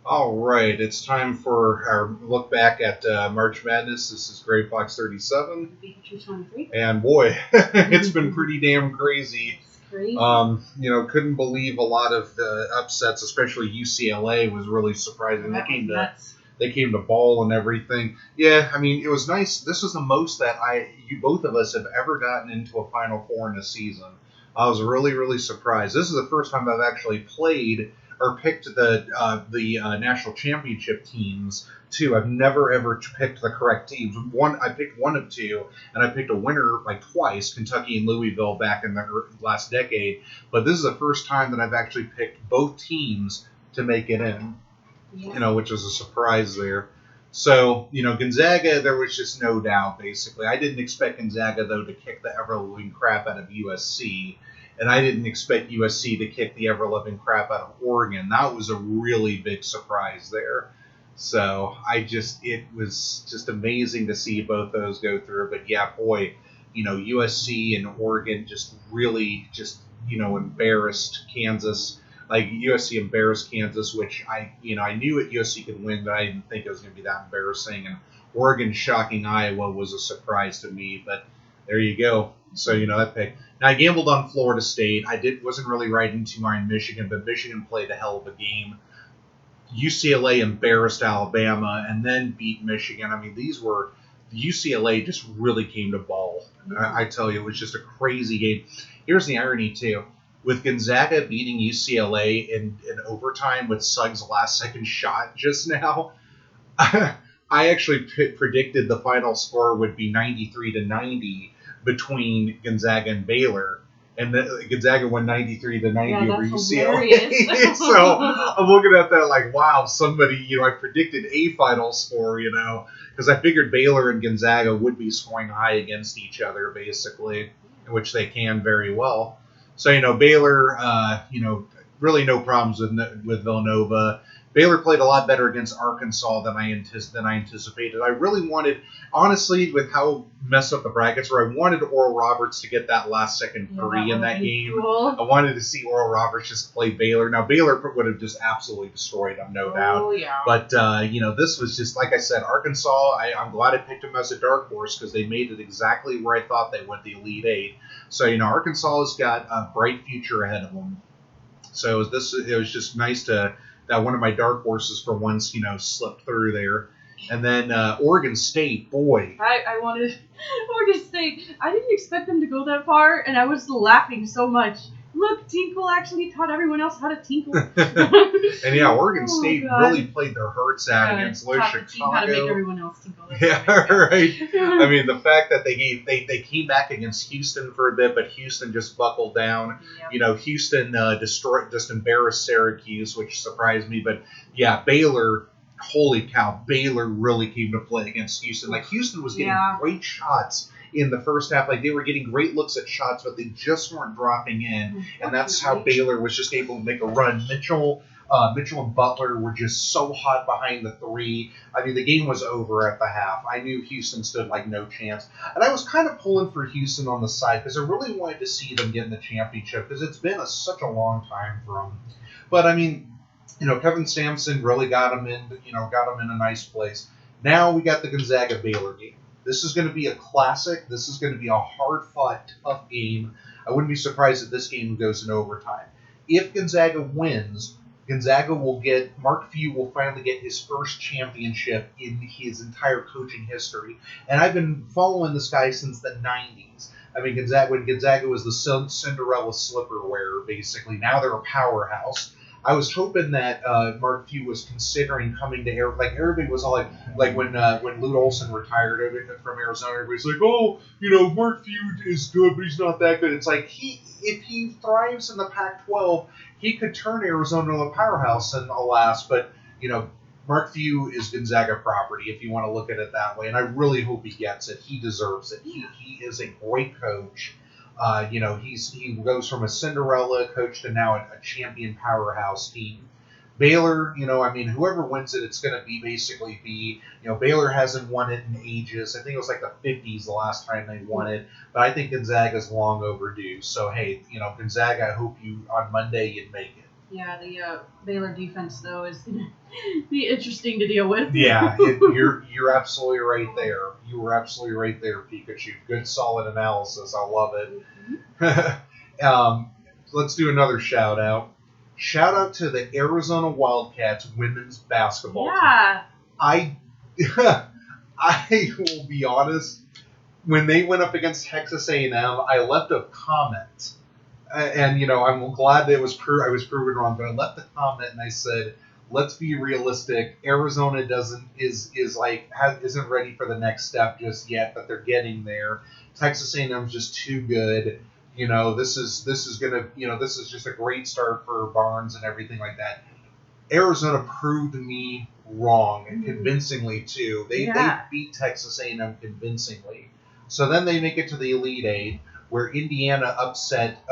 All right, it's time for our look back at March Madness. This is Gray Fox 37, Pikachu 23. and boy, it's been pretty damn crazy. It's crazy. Couldn't believe a lot of the upsets, especially UCLA was really surprising. That was nuts. They came to ball and everything. Yeah, I mean, it was nice. This was the most that both of us have ever gotten into a Final Four in a season. I was really, really surprised. This is the first time I've actually played or picked the national championship teams too. I've never ever picked the correct teams. I picked one of two, and I picked a winner like twice, Kentucky and Louisville back in the last decade. But this is the first time that I've actually picked both teams to make it in. Yeah. Which was a surprise there. So, Gonzaga, there was just no doubt, basically. I didn't expect Gonzaga, though, to kick the ever-living crap out of USC. And I didn't expect USC to kick the ever-living crap out of Oregon. That was a really big surprise there. So, it was just amazing to see both those go through. But, yeah, boy, USC and Oregon just really embarrassed Kansas. Like USC embarrassed Kansas, which I knew that USC could win, but I didn't think it was going to be that embarrassing. And Oregon shocking Iowa was a surprise to me, but there you go. So that pick. Now I gambled on Florida State. Wasn't really riding too high in Michigan, but Michigan played a hell of a game. UCLA embarrassed Alabama and then beat Michigan. I mean, UCLA just really came to ball. I tell you, it was just a crazy game. Here's the irony too. With Gonzaga beating UCLA in overtime with Suggs' last-second shot just now, I actually predicted the final score would be 93-90 between Gonzaga and Baylor, and Gonzaga won 93-90 over UCLA. So I'm looking at that like, wow, somebody, I predicted a final score, because I figured Baylor and Gonzaga would be scoring high against each other, basically, which they can very well. So, Baylor, really no problems with Villanova. Baylor played a lot better against Arkansas than I anticipated. I really wanted, honestly, with how messed up the brackets were, I wanted Oral Roberts to get that last-second three in that game. Cool. I wanted to see Oral Roberts just play Baylor. Now, Baylor would have just absolutely destroyed them, no doubt. Yeah. But, this was just, like I said, Arkansas, I'm glad I picked them as a dark horse because they made it exactly where I thought they would, the Elite Eight. So, Arkansas has got a bright future ahead of them. So it was just nice that one of my dark horses for once, slipped through there. And then Oregon State, boy. I wanted Oregon State. I didn't expect them to go that far, and I was laughing so much. Look, Tinkle actually taught everyone else how to tinkle. And yeah, Oregon State really played their hearts out against Low Chicago. How to make everyone else tinkle. Yeah, right. I mean, the fact that they came back against Houston for a bit, but Houston just buckled down. Yep. Houston just embarrassed Syracuse, which surprised me. But yeah, Baylor. Holy cow, Baylor really came to play against Houston. Like, Houston was getting great shots in the first half. Like, they were getting great looks at shots, but they just weren't dropping in. And that's how Baylor was just able to make a run. Mitchell and Butler were just so hot behind the three. I mean, the game was over at the half. I knew Houston stood like no chance. And I was kind of pulling for Houston on the side because I really wanted to see them get in the championship because it's been such a long time for them. But, I mean, Kevin Sampson really got him in a nice place. Now we got the Gonzaga-Baylor game. This is going to be a classic. This is going to be a hard-fought, tough game. I wouldn't be surprised if this game goes in overtime. If Gonzaga wins, Mark Few will finally get his first championship in his entire coaching history. And I've been following this guy since the 90s. I mean, when Gonzaga was the Cinderella slipper wearer, basically. Now they're a powerhouse. I was hoping that Mark Few was considering coming to Arizona. Like, everybody was all like when Lute Olson retired from Arizona, everybody's like, oh, Mark Few is good, but he's not that good. It's like, if he thrives in the Pac-12, he could turn Arizona into a powerhouse, and alas, but, Mark Few is Gonzaga property, if you want to look at it that way, and I really hope he gets it. He deserves it. He is a great coach. He goes from a Cinderella coach to now a champion powerhouse team. Baylor, whoever wins it, it's going to be Baylor hasn't won it in ages. I think it was like the 50s the last time they won it, but I think Gonzaga's long overdue. So, hey, Gonzaga, I hope on Monday you'd make it. Yeah, the Baylor defense though is gonna be interesting to deal with. Yeah, you're absolutely right there. You were absolutely right there, Pikachu. Good, solid analysis. I love it. Let's do another shout out. Shout out to the Arizona Wildcats women's basketball team. Yeah. I I will be honest. When they went up against Texas A&M, I left a comment, and I'm glad that I was proven wrong. But I left a comment and I said, "Let's be realistic. Arizona isn't ready for the next step just yet, but they're getting there. Texas A&M's just too good. This is gonna this is just a great start for Barnes and everything like that." Arizona proved me wrong convincingly too. They beat Texas A&M convincingly. So then they make it to the Elite Eight, where Indiana upset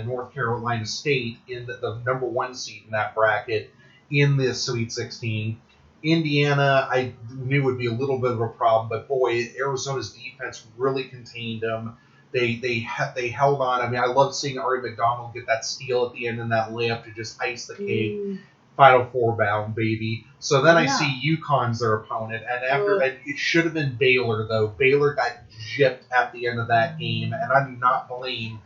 North Carolina State in the number 1 seed in that bracket in the Sweet 16. Indiana, I knew would be a little bit of a problem, but boy, Arizona's defense really contained them. They held on. I mean, I love seeing Ari McDonald get that steal at the end and that layup to just ice the cake. Final Four bound, baby. So then I see UConn's their opponent, and it should have been Baylor, though. Baylor got gypped at the end of that game, and I do not blame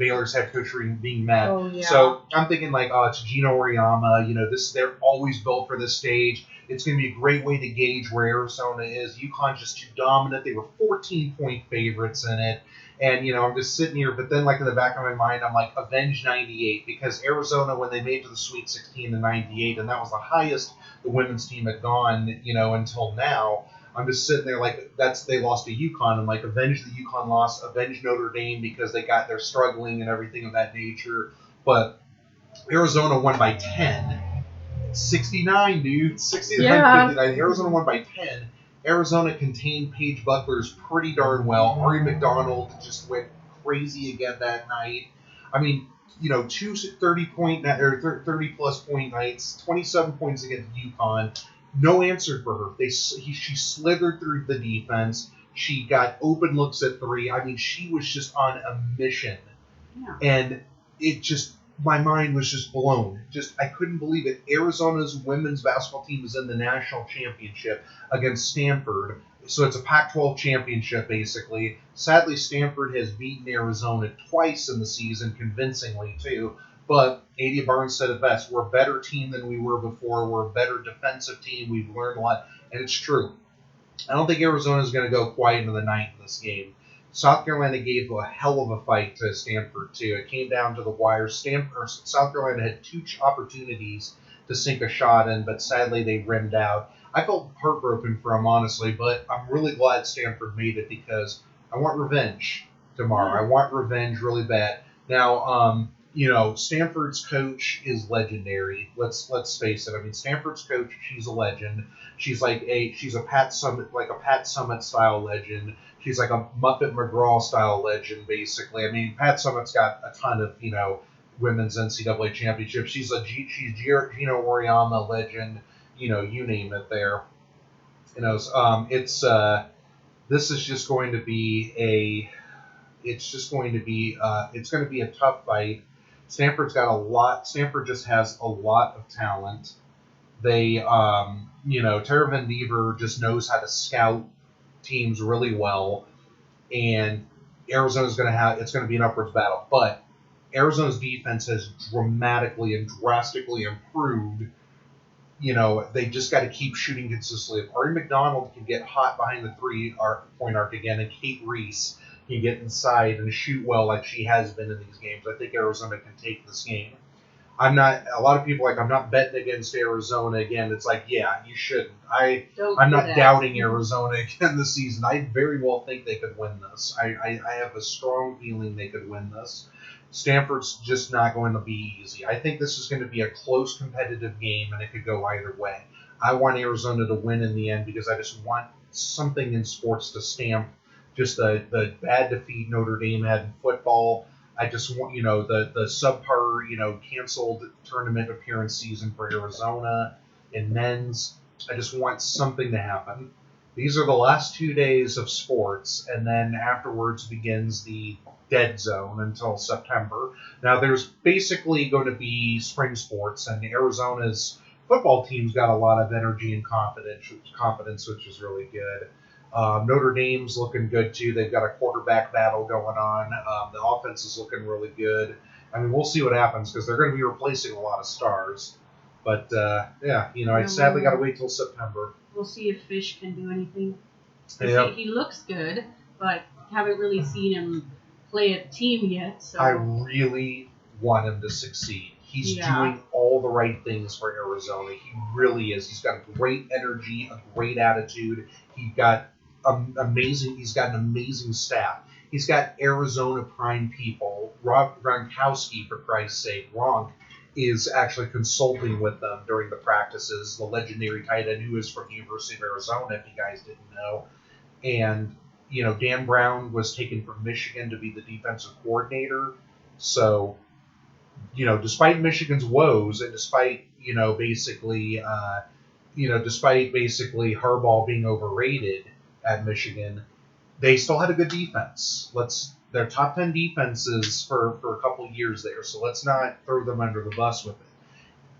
Baylor's head coach for being mad. Oh, yeah. So I'm thinking it's Gino Auriemma. They're always built for this stage. It's going to be a great way to gauge where Arizona is. UConn's just too dominant. They were 14-point favorites in it. And, I'm just sitting here, but then, in the back of my mind, I'm like, avenge 98, because Arizona, when they made it to the Sweet 16 in 98, and that was the highest the women's team had gone, until now, I'm just sitting there they lost to UConn. I'm like, avenge the UConn loss, avenge Notre Dame, because they're struggling and everything of that nature. But Arizona won by 10. 69, dude. 69-59. Arizona won by 10. Arizona contained Paige Bucklers pretty darn well. Ari McDonald just went crazy again that night. I mean, two 30-plus point nights, 27 points against UConn. No answer for her. She slithered through the defense. She got open looks at 3. I mean, she was just on a mission. Yeah. And it just... my mind was just blown. I couldn't believe it. Arizona's women's basketball team is in the national championship against Stanford. So it's a Pac-12 championship, basically. Sadly, Stanford has beaten Arizona twice in the season, convincingly, too. But Adia Barnes said it best. We're a better team than we were before. We're a better defensive team. We've learned a lot. And it's true. I don't think Arizona's going to go quite into the ninth in this game. South Carolina gave a hell of a fight to Stanford, too. It came down to the wire. South Carolina had 2 opportunities to sink a shot in, but sadly they rimmed out. I felt heartbroken for them, honestly, but I'm really glad Stanford made it because I want revenge tomorrow. I want revenge really bad. Now, Stanford's coach is legendary. Let's face it. I mean, Stanford's coach, she's a legend. She's she's a Pat Summitt style legend. She's like a Muppet McGraw style legend, basically. I mean, Pat Summitt's got a ton of women's NCAA championships. She's Gino Auriemma legend. You name it. There. This is just going to be a. It's going to be a tough fight. Stanford just has a lot of talent. They, Tara Van Dever just knows how to scout teams really well, and it's going to be an upwards battle. But Arizona's defense has dramatically and drastically improved. They just got to keep shooting consistently. If Ari McDonald can get hot behind the 3-point arc again, and Kate Reese can get inside and shoot well like she has been in these games, I think Arizona can take this game. A lot of people I'm not betting against Arizona again. It's like, yeah, you shouldn't. I'm not doubting Arizona again this season. I very well think they could win this. I have a strong feeling they could win this. Stanford's just not going to be easy. I think this is going to be a close competitive game, and it could go either way. I want Arizona to win in the end because I just want something in sports to stamp just the bad defeat Notre Dame had in football. I just want, the subpar, canceled tournament appearance season for Arizona in men's. I just want something to happen. These are the last 2 days of sports, and then afterwards begins the dead zone until September. Now, there's basically going to be spring sports, and Arizona's football team's got a lot of energy and confidence, which is really good. Notre Dame's looking good, too. They've got a quarterback battle going on. The offense is looking really good. I mean, we'll see what happens because they're going to be replacing a lot of stars. But, I sadly got to wait till September. We'll see if Fish can do anything. Yep. He looks good, but haven't really seen him play a team yet. So I really want him to succeed. He's doing all the right things for Arizona. He really is. He's got great energy, a great attitude. He's got an amazing staff. He's got Arizona prime people. Rob Gronkowski, for Christ's sake, Gronk, is actually consulting with them during the practices. The legendary tight end who is from the University of Arizona, if you guys didn't know. And, Dan Brown was taken from Michigan to be the defensive coordinator. So, despite Michigan's woes and despite basically Harbaugh being overrated at Michigan, they still had a good defense. They're top 10 defenses for a couple of years there, so let's not throw them under the bus with it.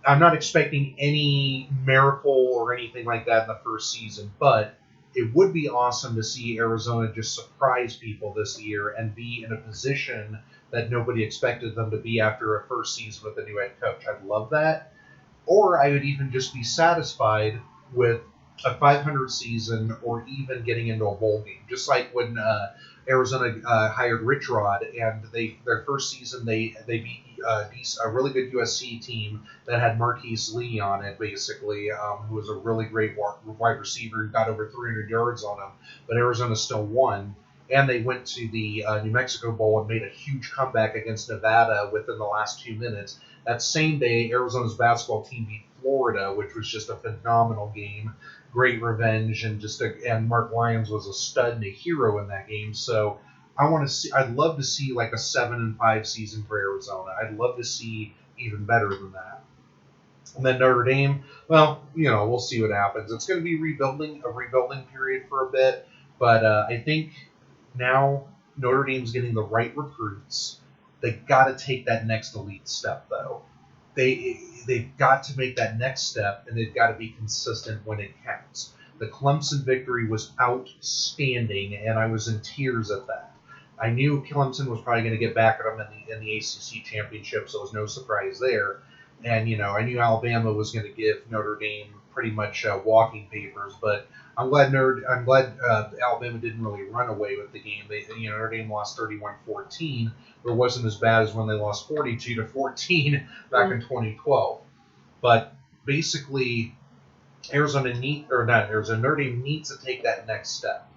I'm not expecting any miracle or anything like that in the first season, but it would be awesome to see Arizona just surprise people this year and be in a position that nobody expected them to be after a first season with a new head coach. I'd love that. Or I would even just be satisfied with a 500 season or even getting into a bowl game. Just like when Arizona hired Rich Rod, and their first season they beat a really good USC team that had Marquise Lee on it, basically, who was a really great wide receiver who got over 300 yards on him. But Arizona still won. And they went to the New Mexico Bowl and made a huge comeback against Nevada within the last 2 minutes. That same day, Arizona's basketball team beat Florida, which was just a phenomenal game. Great revenge, and Mark Lyons was a stud and a hero in that game. So I'd love to see like a 7-5 season for Arizona. I'd love to see even better than that. And then Notre Dame, well, we'll see what happens. It's going to be a rebuilding period for a bit, but I think now Notre Dame's getting the right recruits. They got to take that next elite step, though. They've got to make that next step, and they've got to be consistent when it counts. The Clemson victory was outstanding, and I was in tears at that. I knew Clemson was probably going to get back at them in the ACC championship, so it was no surprise there. And I knew Alabama was going to give Notre Dame pretty much walking papers, but I'm glad Alabama didn't really run away with the game. Notre Dame lost 31-14, but it wasn't as bad as when they lost 42-14 back in 2012. But basically, Notre Dame needs to take that next step,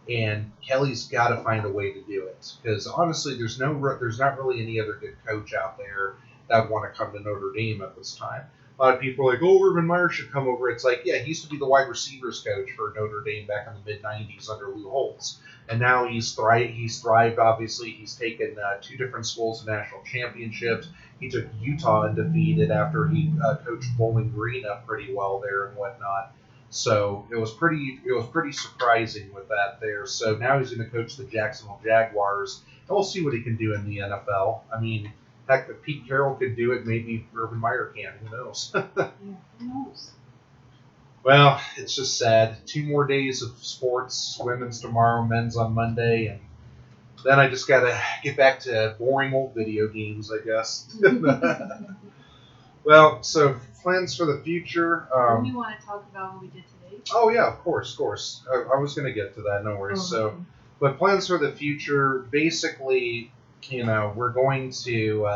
and Kelly's got to find a way to do it. Because honestly, there's not really any other good coach out there that would want to come to Notre Dame at this time. A lot of people are like, Urban Meyer should come over. It's like, yeah, he used to be the wide receivers coach for Notre Dame back in the mid-'90s under Lou Holtz. And now he's thrived, obviously. He's taken 2 different schools to national championships. He took Utah undefeated after he coached Bowling Green up pretty well there and whatnot. So it was pretty surprising with that there. So now he's going to coach the Jacksonville Jaguars. And we'll see what he can do in the NFL. I mean, heck, if Pete Carroll could do it, maybe Urban Meyer can. Who knows? Yeah, who knows? Well, it's just sad. 2 more days of sports. Women's tomorrow, men's on Monday, and then I just got to get back to boring old video games, I guess. Well, so plans for the future. What do you want to talk about what we did today? Oh, yeah, of course. I was going to get to that, no worries. Okay. But plans for the future, basically, we're going to...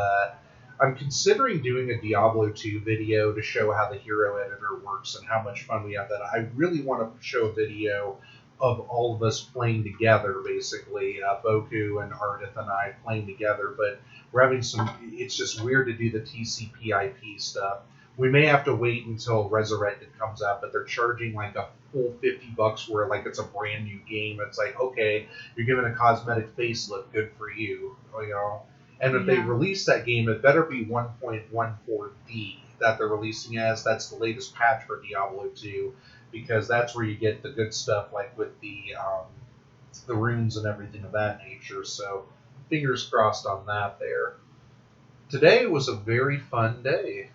I'm considering doing a Diablo 2 video to show how the hero editor works and how much fun we have that. I really want to show a video of all of us playing together, basically. Boku and Ardith and I playing together, but we're having it's just weird to do the TCP/IP stuff. We may have to wait until Resurrected comes out, but they're charging like a full $50 where like it's a brand new game. It's like, okay, you're giving a cosmetic facelift, good for you, And if they release that game, it better be 1.14D. that they're releasing as. That's the latest patch for Diablo 2, because that's where you get the good stuff, like with the runes and everything of that nature. So fingers crossed on that there. Today was a very fun day.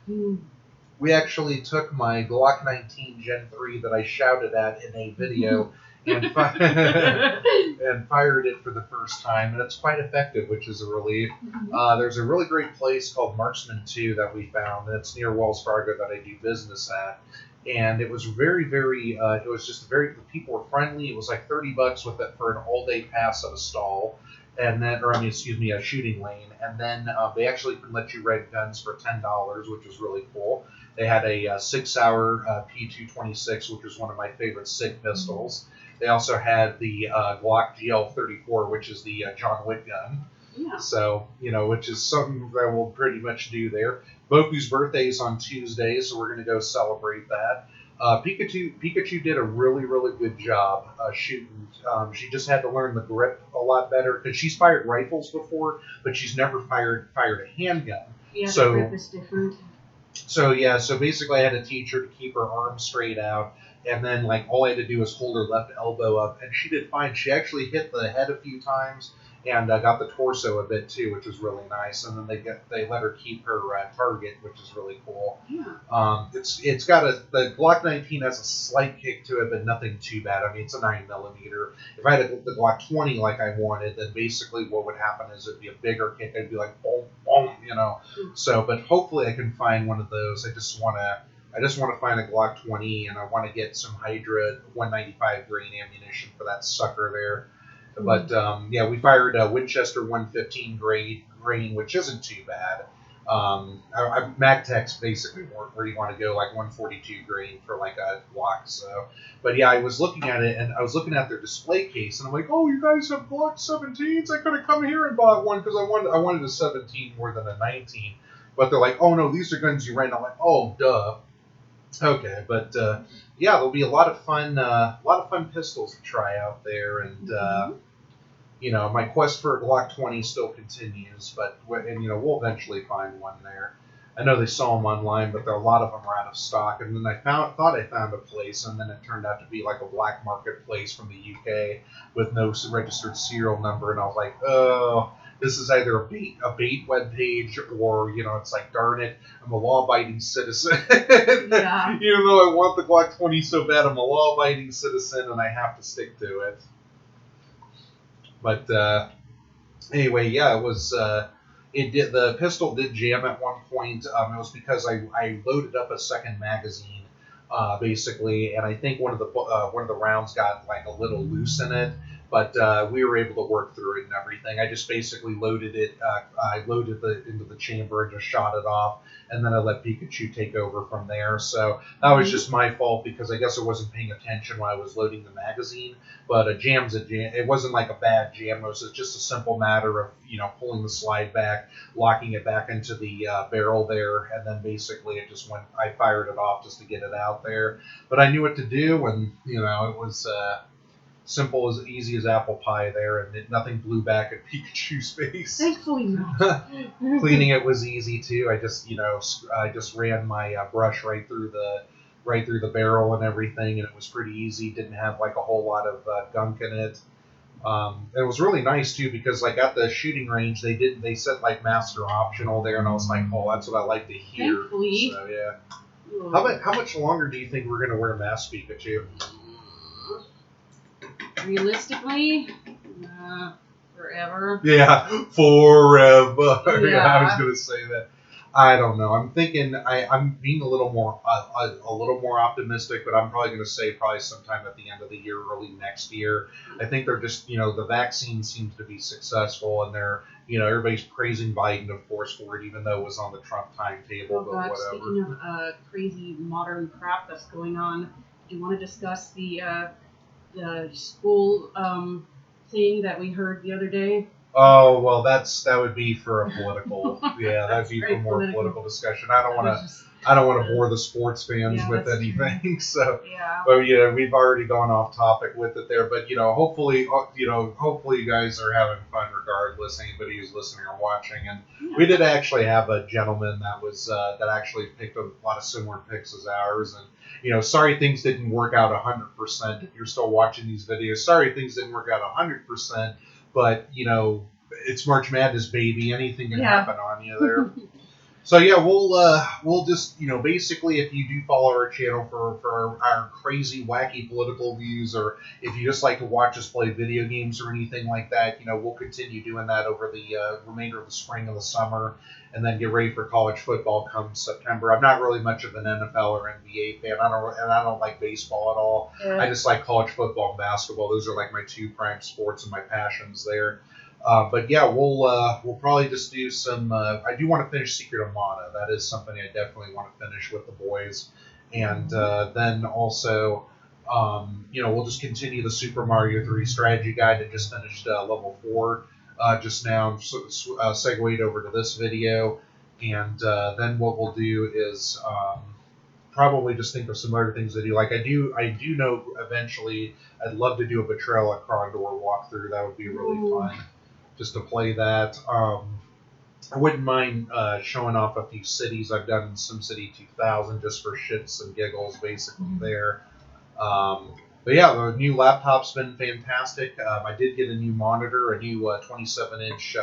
We actually took my Glock 19 Gen 3 that I shouted at in a video and fired it for the first time, and it's quite effective, which is a relief. There's a really great place called Marksman 2 that we found, and it's near Wells Fargo that I do business at. And it was very, very, the people were friendly. It was like $30 with it for an all-day pass at a stall. And then, a shooting lane. And then they actually can let you rent guns for $10, which is really cool. They had a 6-hour P226, which is one of my favorite SIG pistols. They also had the Glock GL34, which is the John Wick gun. Yeah. So, which is something that we'll pretty much do there. Boku's birthday is on Tuesday, so we're going to go celebrate that. Pikachu did a really, really good job shooting. She just had to learn the grip a lot better, because she's fired rifles before, but she's never fired a handgun. Yeah, so, the grip is different. So basically I had to teach her to keep her arms straight out, and then all I had to do was hold her left elbow up, and she did fine. She actually hit the head a few times, and got the torso a bit too, which was really nice. And then they let her keep her target, which is really cool. Yeah. It's got the Glock 19 has a slight kick to it, but nothing too bad. I mean, it's a 9mm. If I had the Glock 20 like I wanted, then basically what would happen is it'd be a bigger kick. It'd be like boom, boom, So, but hopefully I can find one of those. I just want to find a Glock 20, and I want to get some Hydra 195 grain ammunition for that sucker there. But we fired a Winchester 115 grain, which isn't too bad. MagTech's basically where you want to go, like 142 grain for like a Glock. So, but yeah, I was looking at it, and I was looking at their display case, and I'm like, oh, you guys have Glock 17s? I could have come here and bought one, because I wanted a 17 more than a 19. But they're like, oh no, these are guns you rent. I'm like, oh duh. Okay, but there'll be a lot of fun pistols to try out there, and my quest for a Glock 20 still continues. But we'll eventually find one there. I know they saw them online, but a lot of them are out of stock. And then I thought I found a place, and then it turned out to be like a black market place from the UK with no registered serial number, and I was like, oh. This is either a bait webpage, or, it's like, darn it, I'm a law-abiding citizen. Yeah. Even though I want the Glock 20 so bad, I'm a law-abiding citizen, and I have to stick to it. But anyway, yeah, it was. The pistol did jam at one point. It was because I loaded up a second magazine, basically, and I think one of the rounds got like a little loose in it. But we were able to work through it and everything. I just basically loaded it. I loaded it into the chamber and just shot it off, and then I let Pikachu take over from there. So that was just my fault, because I guess I wasn't paying attention when I was loading the magazine. But a jam's a jam. It wasn't like a bad jam. It was just a simple matter of pulling the slide back, locking it back into the barrel there, and then basically it just went. I fired it off just to get it out there. But I knew what to do, and it was. Simple, as easy as apple pie there, and nothing blew back at Pikachu's face. Thankfully not. Cleaning it was easy too. I just ran my brush right through the barrel and everything, and it was pretty easy. Didn't have like a whole lot of gunk in it. It was really nice too, because like at the shooting range they said like master optional there, and I was like, oh, that's what I like to hear. Thankfully. So yeah. How much longer do you think we're gonna wear masks, Pikachu? Realistically, forever. Yeah, forever. Yeah. I was gonna say that. I don't know. I'm thinking I'm being a little more optimistic, but I'm probably gonna say sometime at the end of the year, early next year. I think they're just the vaccine seems to be successful, and they're everybody's praising Biden, of course, for it, even though it was on the Trump timetable. Oh, but God, whatever. speaking of crazy modern crap that's going on, do you want to discuss the school thing that we heard the other day? Oh, well, that would be for a political, that'd be for more political discussion. I don't want to. I don't want to bore the sports fans with anything. True. So, but we've already gone off topic with it there. But hopefully you guys are having fun regardless. Anybody who's listening or watching, and we did actually have a gentleman that actually picked a lot of similar picks as ours, and sorry things didn't work out 100%. If you're still watching these videos, sorry things didn't work out 100%. But it's March Madness, baby. Anything can happen on you there. So we'll just basically, if you do follow our channel for our crazy wacky political views, or if you just like to watch us play video games or anything like that, we'll continue doing that over the remainder of the spring and the summer, and then get ready for college football come September. I'm not really much of an NFL or NBA fan. I don't like baseball at all. Yeah. I just like college football and basketball. Those are like my two prime sports and my passions there. But we'll probably just do some. I do want to finish Secret of Mana. That is something I definitely want to finish with the boys, and then also, we'll just continue the Super Mario 3 strategy guide. I just finished level 4 just now. Segued over to this video, and then what we'll do is probably just think of some other things to do. Like I do know eventually I'd love to do a Betrayal at Krondor walkthrough. That would be really fun. Just to play that. I wouldn't mind showing off a few cities I've done in SimCity 2000 just for shits and giggles, basically there. But the new laptop's been fantastic. I did get a new monitor, a new 27-inch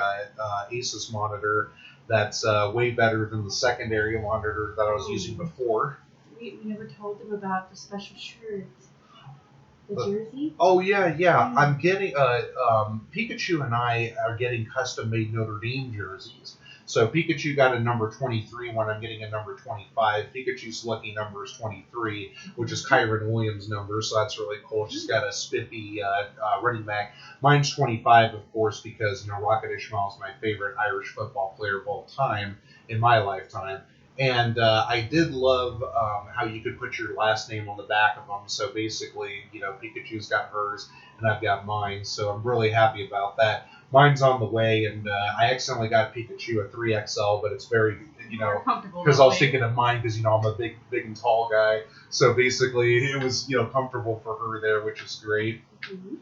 Asus monitor that's way better than the secondary monitor that I was using before. We never told them about the special shirt. The jersey? Oh, yeah. I'm getting, Pikachu and I are getting custom-made Notre Dame jerseys. So Pikachu got a number 23 one. I'm getting a number 25. Pikachu's lucky number is 23, which is Kyron Williams' number, so that's really cool. She's got a spiffy running back. Mine's 25, of course, because, Rocket Ismail is my favorite Irish football player of all time in my lifetime. And I did love how you could put your last name on the back of them. So basically, Pikachu's got hers and I've got mine. So I'm really happy about that. Mine's on the way, and I accidentally got Pikachu a 3XL, but it's very, because I was thinking of mine because, I'm a big and tall guy. So basically, it was, comfortable for her there, which is great. Mm-hmm.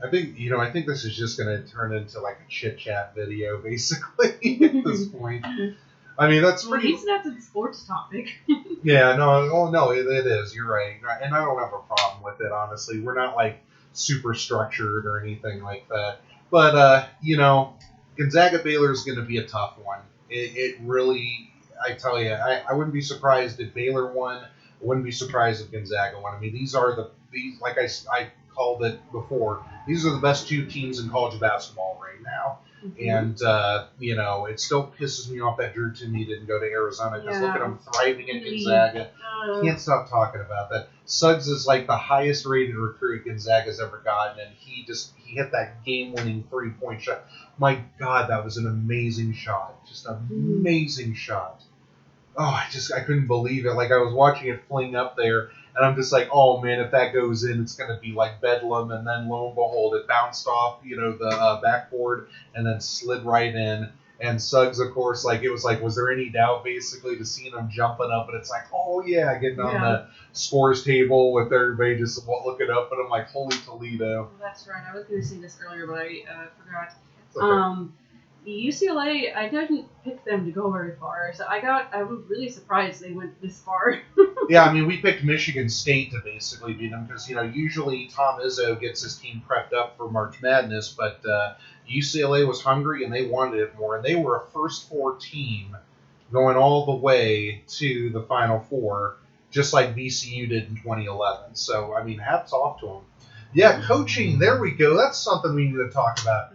I think this is just going to turn into like a chit chat video, basically, at this point. I mean, that's pretty. Well, that's a sports topic. Yeah, no, it is. You're right. And I don't have a problem with it, honestly. We're not, like, super structured or anything like that. But, Gonzaga Baylor is going to be a tough one. It really, I tell you, I wouldn't be surprised if Baylor won. I wouldn't be surprised if Gonzaga won. I mean, these like I called it before, these are the best two teams in college basketball right now. Mm-hmm. And, it still pisses me off that Drew Timme didn't go to Arizona because look at him thriving in Gonzaga. Can't stop talking about that. Suggs is like the highest rated recruit Gonzaga's ever gotten, and he hit that game-winning 3-point shot. My God, that was an amazing shot. Just an amazing shot. Oh, I couldn't believe it. Like, I was watching it fling up there, and I'm just like, oh, man, if that goes in, it's going to be like bedlam. And then, lo and behold, it bounced off, the backboard and then slid right in. And Suggs, of course, was there any doubt, basically, to seeing him jumping up? And it's like, oh, yeah, getting on the scores table with everybody just looking up. And I'm like, holy Toledo. That's right. I was going to say this earlier, but I forgot. Okay. UCLA, I didn't pick them to go very far, so I was really surprised they went this far. Yeah, I mean, we picked Michigan State to basically beat them because, usually Tom Izzo gets his team prepped up for March Madness, but UCLA was hungry and they wanted it more, and they were a first four team going all the way to the Final Four, just like VCU did in 2011. So, I mean, hats off to them. Yeah, coaching, there we go. That's something we need to talk about.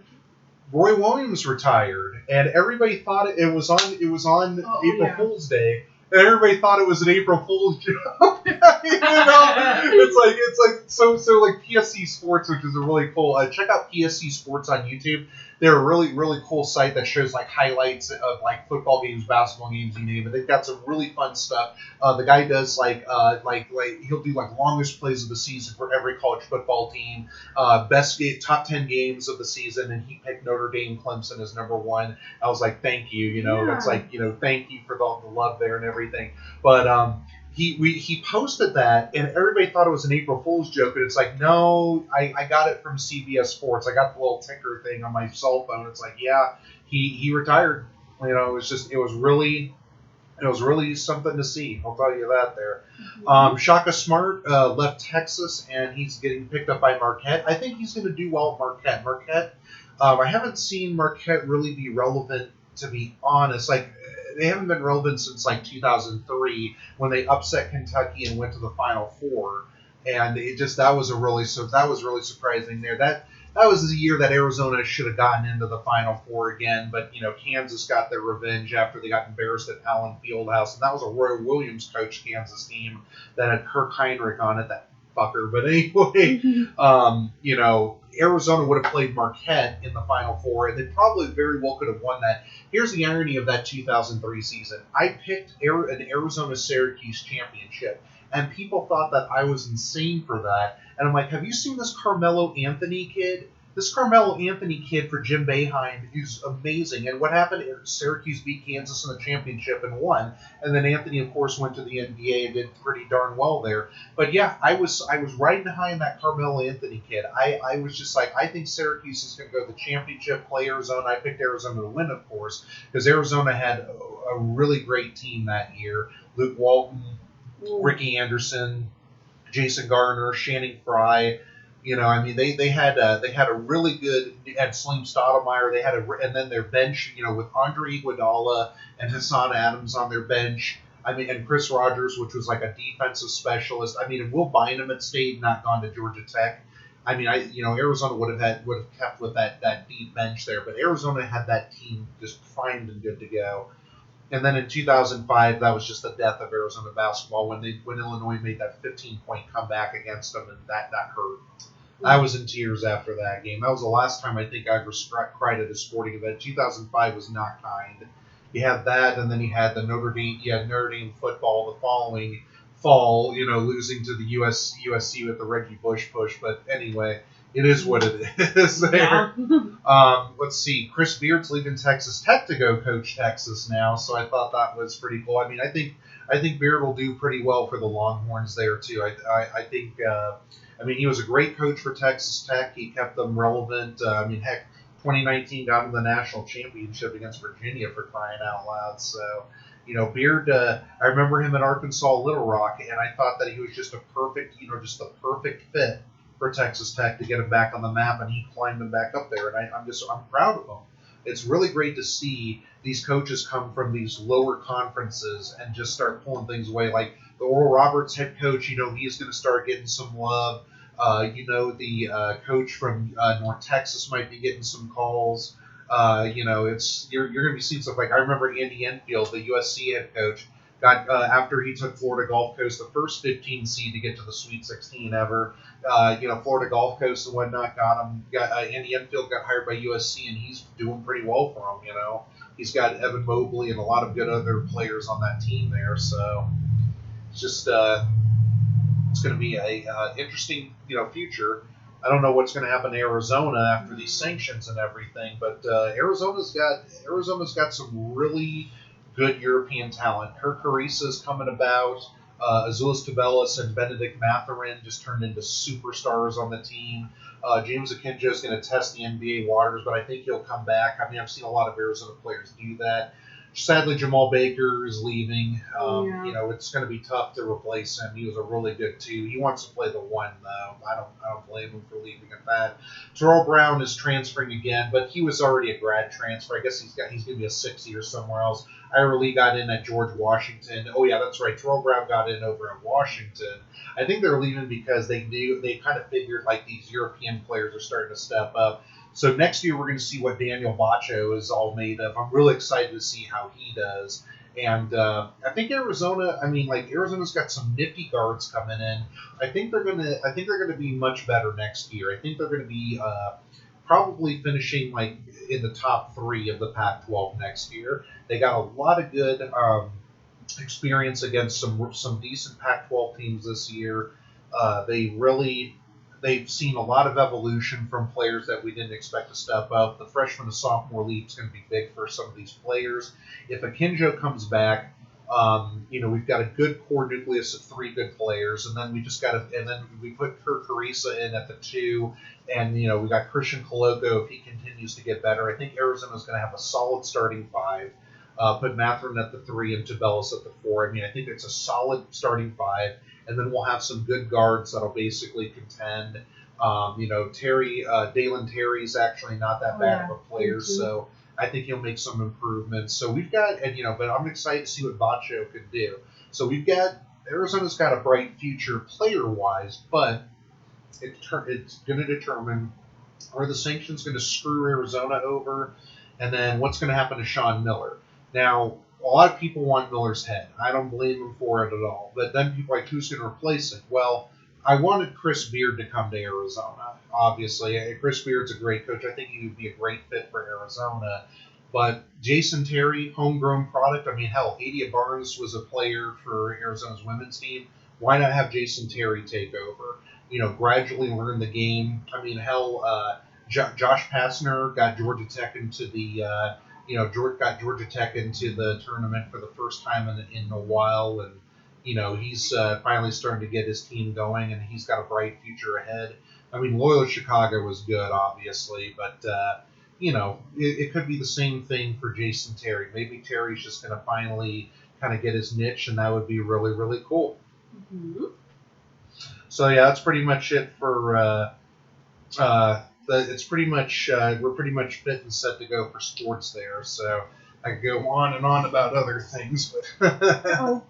Roy Williams retired, and everybody thought it was on April Fool's Day, and everybody thought it was an April Fool's joke. It's like so like PSC Sports, which is a really cool. Check out PSC Sports on YouTube. they're a really, really cool site that shows like highlights of like football games, basketball games, you name it. They've got some really fun stuff. The guy does like he'll do like longest plays of the season for every college football team, best game, top 10 games of the season, and he picked Notre Dame, Clemson as number one. I was like, thank you, that's like, thank you for the love there and everything. But he posted that, and everybody thought it was an April Fool's joke, and it's like, no, I got it from CBS Sports. I got the little ticker thing on my cell phone. It's like, yeah, he retired. It was really something to see. I'll tell you that there. Shaka Smart left Texas, and he's getting picked up by Marquette. I think he's going to do well at Marquette. I haven't seen Marquette really be relevant, to be honest. Like, they haven't been relevant since like 2003 when they upset Kentucky and went to the Final Four, and that was really surprising there. That was the year that Arizona should have gotten into the Final Four again, but Kansas got their revenge after they got embarrassed at Allen Fieldhouse, and that was a Roy Williams coached Kansas team that had Kirk Heinrich on it, that fucker. But anyway, Arizona would have played Marquette in the Final Four, and they probably very well could have won that. Here's the irony of that 2003 season. I picked an Arizona-Syracuse championship, and people thought that I was insane for that. And I'm like, have you seen this Carmelo Anthony kid? This Carmelo Anthony kid for Jim Boeheim is amazing. And what happened? Syracuse beat Kansas in the championship and won. And then Anthony, of course, went to the NBA and did pretty darn well there. But yeah, I was right behind that Carmelo Anthony kid. I was just like, I think Syracuse is going to go to the championship, play Arizona. I picked Arizona to win, of course, because Arizona had a really great team that year. Luke Walton, Ricky Anderson, Jason Garner, Channing Frye. They had a really good. Had Slim Stoudemire. And then their bench, with Andre Iguodala and Hassan Adams on their bench. And Chris Rogers, which was like a defensive specialist. And Will Bynum had stayed, not gone to Georgia Tech. Arizona would have kept with that deep bench there, but Arizona had that team just primed and good to go. And then in 2005, that was just the death of Arizona basketball when Illinois made that 15-point comeback against them, and that hurt. I was in tears after that game. That was the last time I think I ever cried at a sporting event. 2005 was not kind. You had that, and then you had the Notre Dame football the following fall, losing to the USC with the Reggie Bush push. But anyway, it is what it is there. Yeah. Let's see. Chris Beard's leaving Texas Tech to go coach Texas now, so I thought that was pretty cool. I think Beard will do pretty well for the Longhorns there too. I think. He was a great coach for Texas Tech. He kept them relevant. 2019 got him the national championship against Virginia, for crying out loud. So, Beard, I remember him at Arkansas Little Rock, and I thought that he was just the perfect fit for Texas Tech to get him back on the map, and he climbed him back up there. And I'm proud of him. It's really great to see these coaches come from these lower conferences and just start pulling things away. Like the Oral Roberts head coach, he's going to start getting some love. The coach from North Texas might be getting some calls. You're going to be seeing stuff like, I remember Andy Enfield, the USC head coach, got after he took Florida Gulf Coast, the first 15 seed to get to the Sweet 16 ever. Florida Gulf Coast and whatnot Andy Enfield got hired by USC, and he's doing pretty well for him. He's got Evan Mobley and a lot of good other players on that team there. So it's just it's going to be a interesting future. I don't know what's going to happen to Arizona after these sanctions and everything, but Arizona's got some really good European talent. Kirk Arisa's coming about. Azuolas Tubelis and Benedict Mathurin just turned into superstars on the team. James Akinjo is going to test the NBA waters, but I think he'll come back. I've seen a lot of Arizona players do that. Sadly, Jamal Baker is leaving. It's going to be tough to replace him. He was a really good two. He wants to play the one, though. I don't blame him for leaving at that. Terrell Brown is transferring again, but he was already a grad transfer. I guess he's going to be a 6 year somewhere else. Ira Lee got in at George Washington. Oh yeah, that's right. Terrell Brown got in over at Washington. I think they're leaving because they kind of figured like these European players are starting to step up. So next year we're going to see what Daniel Baccio is all made of. I'm really excited to see how he does. And I think Arizona. Arizona's got some nifty guards coming in. I think they're going to be much better next year. I think they're going to be probably finishing like in the top 3 of the Pac-12 next year. They got a lot of good experience against some decent Pac-12 teams this year. They've seen a lot of evolution from players that we didn't expect to step up. The freshman to sophomore leap is going to be big for some of these players. If Akinjo comes back, we've got a good core nucleus of 3 good players, and then we put Kurt Carissa in at the 2, and we got Christian Coloco if he continues to get better. I think Arizona's going to have a solid starting 5. Put Matherin at the 3 and Tubelis at the 4. I mean, I think it's a solid starting 5, and then we'll have some good guards that'll basically contend. Dalen Terry's actually not that bad of a player, so I think he'll make some improvements. So we've got, but I'm excited to see what Baccio could do. So Arizona's got a bright future player-wise, but it's going to determine, are the sanctions going to screw Arizona over, and then what's going to happen to Sean Miller? Now, a lot of people want Miller's head. I don't blame him for it at all. But then people are like, who's going to replace it? Well, I wanted Chris Beard to come to Arizona, obviously. Chris Beard's a great coach. I think he would be a great fit for Arizona. But Jason Terry, homegrown product. I mean, hell, Adia Barnes was a player for Arizona's women's team. Why not have Jason Terry take over? Gradually learn the game. I mean, hell, Josh Pastner got Georgia Tech into the Georgia Tech into the tournament for the first time in a while, and he's finally starting to get his team going, and he's got a bright future ahead. I mean, Loyola Chicago was good, obviously, but it could be the same thing for Jason Terry. Maybe Terry's just going to finally kind of get his niche, and that would be really, really cool. Mm-hmm. So yeah, that's pretty much it for. It's pretty much we're pretty much fit and set to go for sports there. So I could go on and on about other things, but yeah,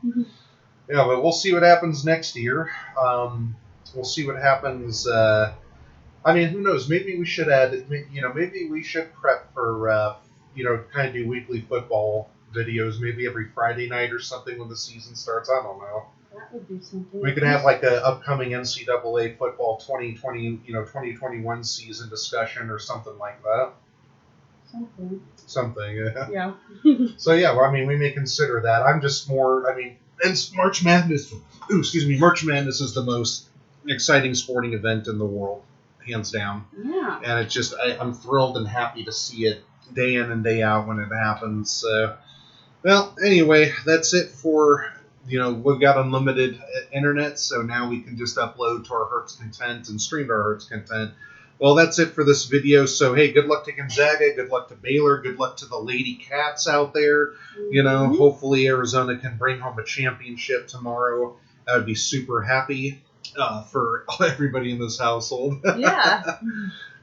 but we'll see what happens next year. We'll see what happens. I mean, who knows? Maybe we should maybe we should prep for kind of do weekly football videos, maybe every Friday night or something when the season starts. I don't know. That would be something. We could have like a upcoming NCAA football 2021 season discussion or something like that. Something, yeah. Yeah. So yeah, well, I mean, we may consider that. I'm just more. I mean, and March Madness. March Madness is the most exciting sporting event in the world, hands down. Yeah. And it's just, I'm thrilled and happy to see it day in and day out when it happens. So, well, anyway, that's it for. We've got unlimited internet, so now we can just upload to our heart's content and stream to our heart's content. Well, that's it for this video. So, hey, good luck to Gonzaga, good luck to Baylor, good luck to the Lady Cats out there. Mm-hmm. Hopefully Arizona can bring home a championship tomorrow. I would be super happy for everybody in this household. Yeah.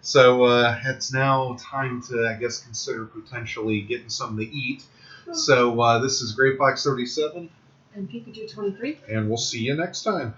So it's now time to, I guess, consider potentially getting something to eat. So this is Great Box 37. And Pikachu 23. And we'll see you next time.